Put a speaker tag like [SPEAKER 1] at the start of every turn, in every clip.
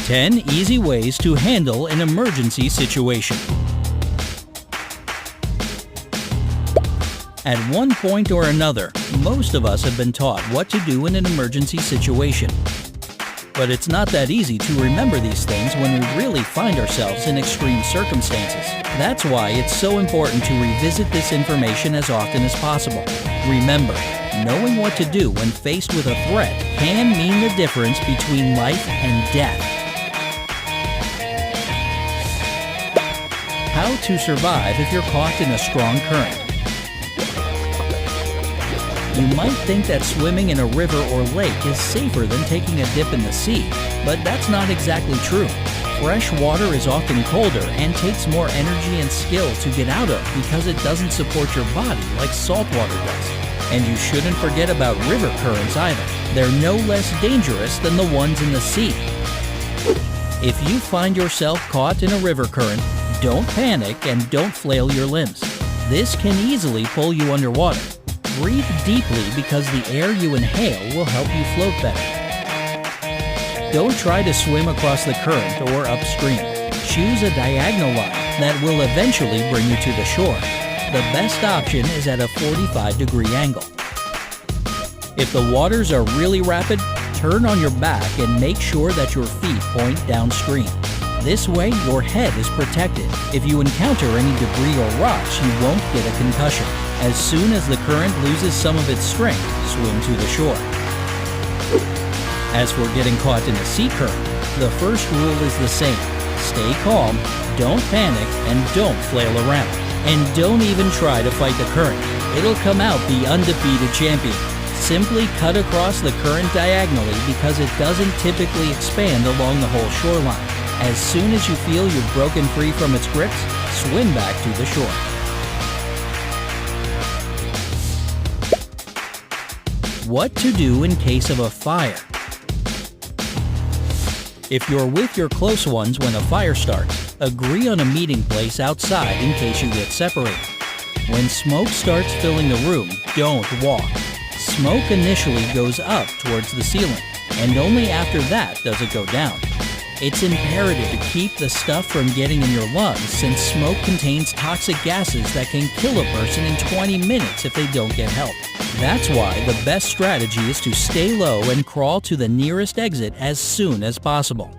[SPEAKER 1] 10 easy ways to handle an emergency situation. At one point or another, most of us have been taught what to do in an emergency situation. But it's not that easy to remember these things when we really find ourselves in extreme circumstances. That's why it's so important to revisit this information as often as possible. Remember, knowing what to do when faced with a threat can mean the difference between life and death. How to survive if you're caught in a strong current. You might think that swimming in a river or lake is safer than taking a dip in the sea, but that's not exactly true. Fresh water is often colder and takes more energy and skill to get out of because it doesn't support your body like salt water does. And you shouldn't forget about river currents either. They're no less dangerous than the ones in the sea. If you find yourself caught in a river current, don't panic and don't flail your limbs. This can easily pull you underwater. Breathe deeply because the air you inhale will help you float better. Don't try to swim across the current or upstream. Choose a diagonal line that will eventually bring you to the shore. The best option is at a 45-degree angle. If the waters are really rapid, turn on your back and make sure that your feet point downstream. This way, your head is protected. If you encounter any debris or rocks, you won't get a concussion. As soon as the current loses some of its strength, swim to the shore. As for getting caught in a sea current, the first rule is the same. Stay calm, don't panic, and don't flail around. And don't even try to fight the current. It'll come out the undefeated champion. Simply cut across the current diagonally because it doesn't typically expand along the whole shoreline. As soon as you feel you've broken free from its grips, swim back to the shore. What to do in case of a fire. If you're with your close ones when a fire starts, agree on a meeting place outside in case you get separated. When smoke starts filling the room, don't walk. Smoke initially goes up towards the ceiling, and only after that does it go down. It's imperative to keep the stuff from getting in your lungs since smoke contains toxic gases that can kill a person in 20 minutes if they don't get help. That's why the best strategy is to stay low and crawl to the nearest exit as soon as possible.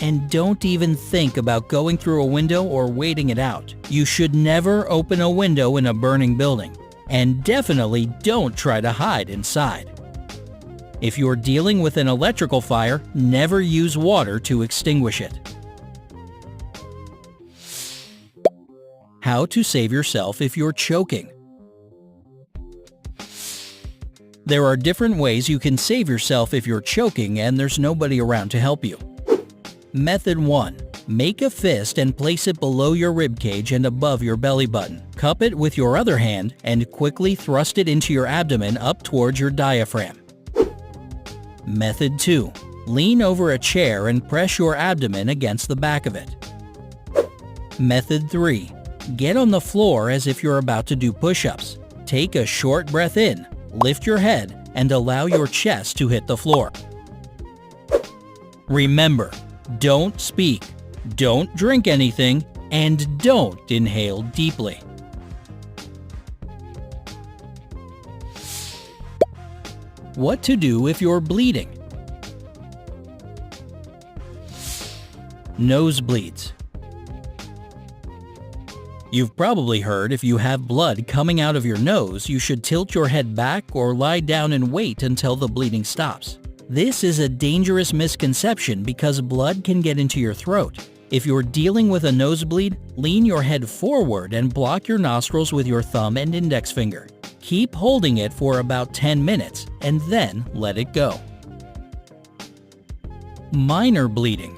[SPEAKER 1] And don't even think about going through a window or waiting it out. You should never open a window in a burning building. And definitely don't try to hide inside. If you're dealing with an electrical fire, never use water to extinguish it. How to save yourself if you're choking. There are different ways you can save yourself if you're choking and there's nobody around to help you. Method 1. Make a fist and place it below your ribcage and above your belly button. Cup it with your other hand and quickly thrust it into your abdomen up towards your diaphragm. Method 2. Lean over a chair and press your abdomen against the back of it. Method 3. Get on the floor as if you're about to do push-ups. Take a short breath in, lift your head, and allow your chest to hit the floor. Remember, don't speak, don't drink anything, and don't inhale deeply. What to do if you're bleeding. Nosebleeds. You've probably heard if you have blood coming out of your nose, you should tilt your head back or lie down and wait until the bleeding stops. This is a dangerous misconception because blood can get into your throat. If you're dealing with a nosebleed, lean your head forward and block your nostrils with your thumb and index finger. Keep holding it for about 10 minutes and then let it go. Minor bleeding.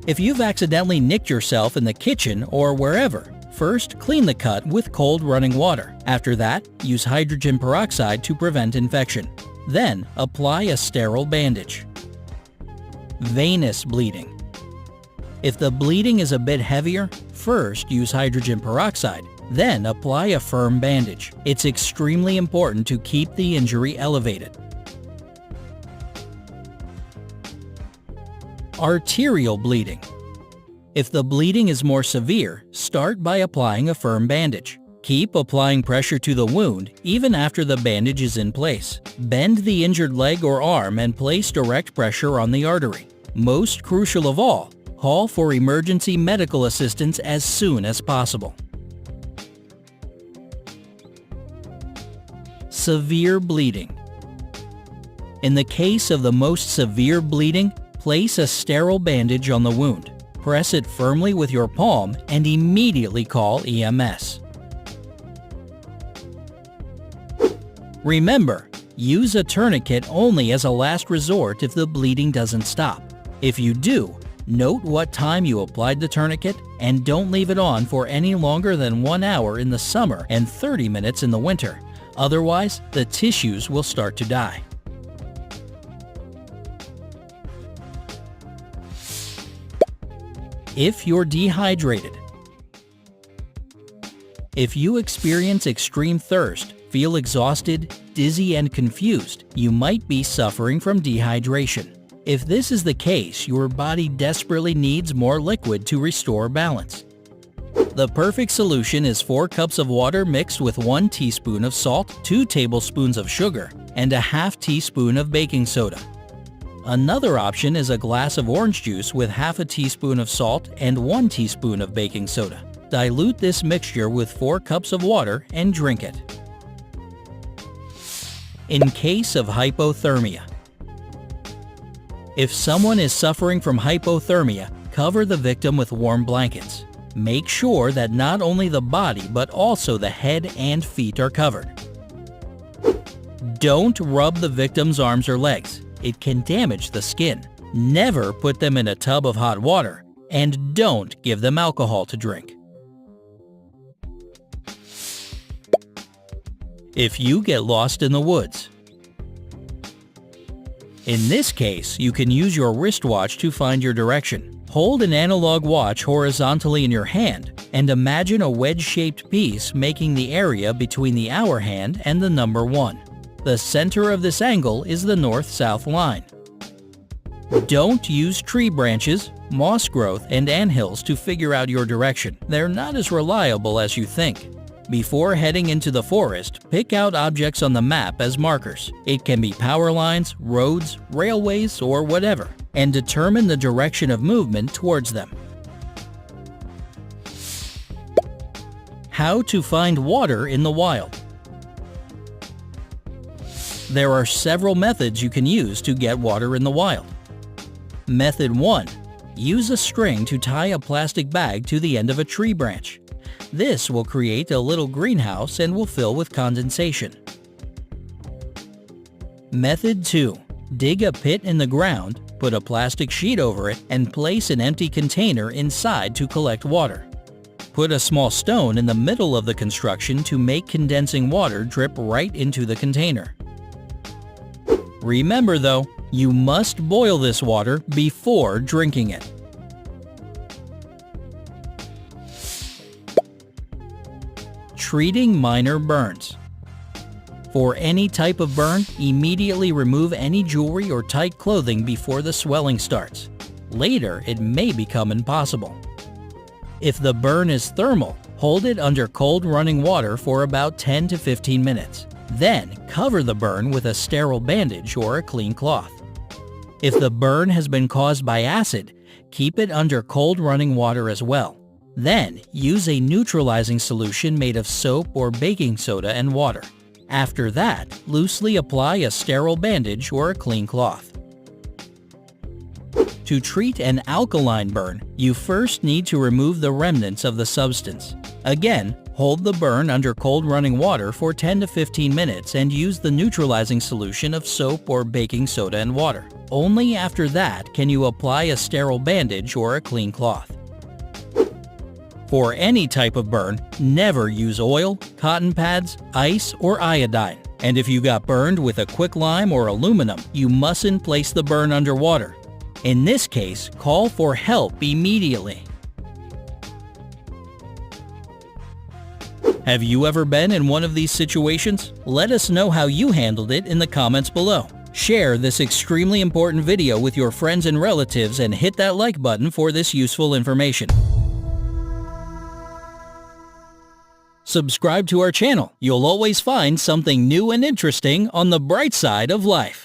[SPEAKER 1] If you've accidentally nicked yourself in the kitchen or wherever, first clean the cut with cold running water. After that, use hydrogen peroxide to prevent infection. Then, apply a sterile bandage. Venous bleeding. If the bleeding is a bit heavier, first use hydrogen peroxide. Then apply a firm bandage. It's extremely important to keep the injury elevated. Arterial bleeding. If the bleeding is more severe, start by applying a firm bandage. Keep applying pressure to the wound even after the bandage is in place. Bend the injured leg or arm and place direct pressure on the artery. Most crucial of all, call for emergency medical assistance as soon as possible. Severe bleeding. In the case of the most severe bleeding, place a sterile bandage on the wound. Press it firmly with your palm and immediately call EMS. Remember, use a tourniquet only as a last resort if the bleeding doesn't stop. If you do, note what time you applied the tourniquet and don't leave it on for any longer than 1 hour in the summer and 30 minutes in the winter. Otherwise, the tissues will start to die. If you're dehydrated. If you experience extreme thirst, feel exhausted, dizzy, and confused, you might be suffering from dehydration. If this is the case, your body desperately needs more liquid to restore balance. The perfect solution is 4 cups of water mixed with 1 teaspoon of salt, 2 tablespoons of sugar, and a half teaspoon of baking soda. Another option is a glass of orange juice with half a teaspoon of salt and 1 teaspoon of baking soda. Dilute this mixture with 4 cups of water and drink it. In case of hypothermia. If someone is suffering from hypothermia, cover the victim with warm blankets. Make sure that not only the body but also the head and feet are covered. Don't rub the victim's arms or legs. It can damage the skin. Never put them in a tub of hot water, and don't give them alcohol to drink. If you get lost in the woods. In this case, you can use your wristwatch to find your direction. Hold an analog watch horizontally in your hand and imagine a wedge-shaped piece making the area between the hour hand and the number 1. The center of this angle is the north-south line. Don't use tree branches, moss growth, and anthills to figure out your direction. They're not as reliable as you think. Before heading into the forest, pick out objects on the map as markers. It can be power lines, roads, railways, or whatever, and determine the direction of movement towards them. How to find water in the wild. There are several methods you can use to get water in the wild. Method 1. Use a string to tie a plastic bag to the end of a tree branch. This will create a little greenhouse and will fill with condensation. Method 2. Dig a pit in the ground, put a plastic sheet over it, and place an empty container inside to collect water. Put a small stone in the middle of the construction to make condensing water drip right into the container. Remember though, you must boil this water before drinking it. Treating minor burns. For any type of burn, immediately remove any jewelry or tight clothing before the swelling starts. Later, it may become impossible. If the burn is thermal, hold it under cold running water for about 10 to 15 minutes. Then, cover the burn with a sterile bandage or a clean cloth. If the burn has been caused by acid, keep it under cold running water as well. Then, use a neutralizing solution made of soap or baking soda and water. After that, loosely apply a sterile bandage or a clean cloth. To treat an alkaline burn, you first need to remove the remnants of the substance. Again, hold the burn under cold running water for 10 to 15 minutes and use the neutralizing solution of soap or baking soda and water. Only after that can you apply a sterile bandage or a clean cloth. For any type of burn, never use oil, cotton pads, ice, or iodine. And if you got burned with a quicklime or aluminum, you mustn't place the burn underwater. In this case, call for help immediately. Have you ever been in one of these situations? Let us know how you handled it in the comments below. Share this extremely important video with your friends and relatives and hit that like button for this useful information. Subscribe to our channel. You'll always find something new and interesting on the bright side of life.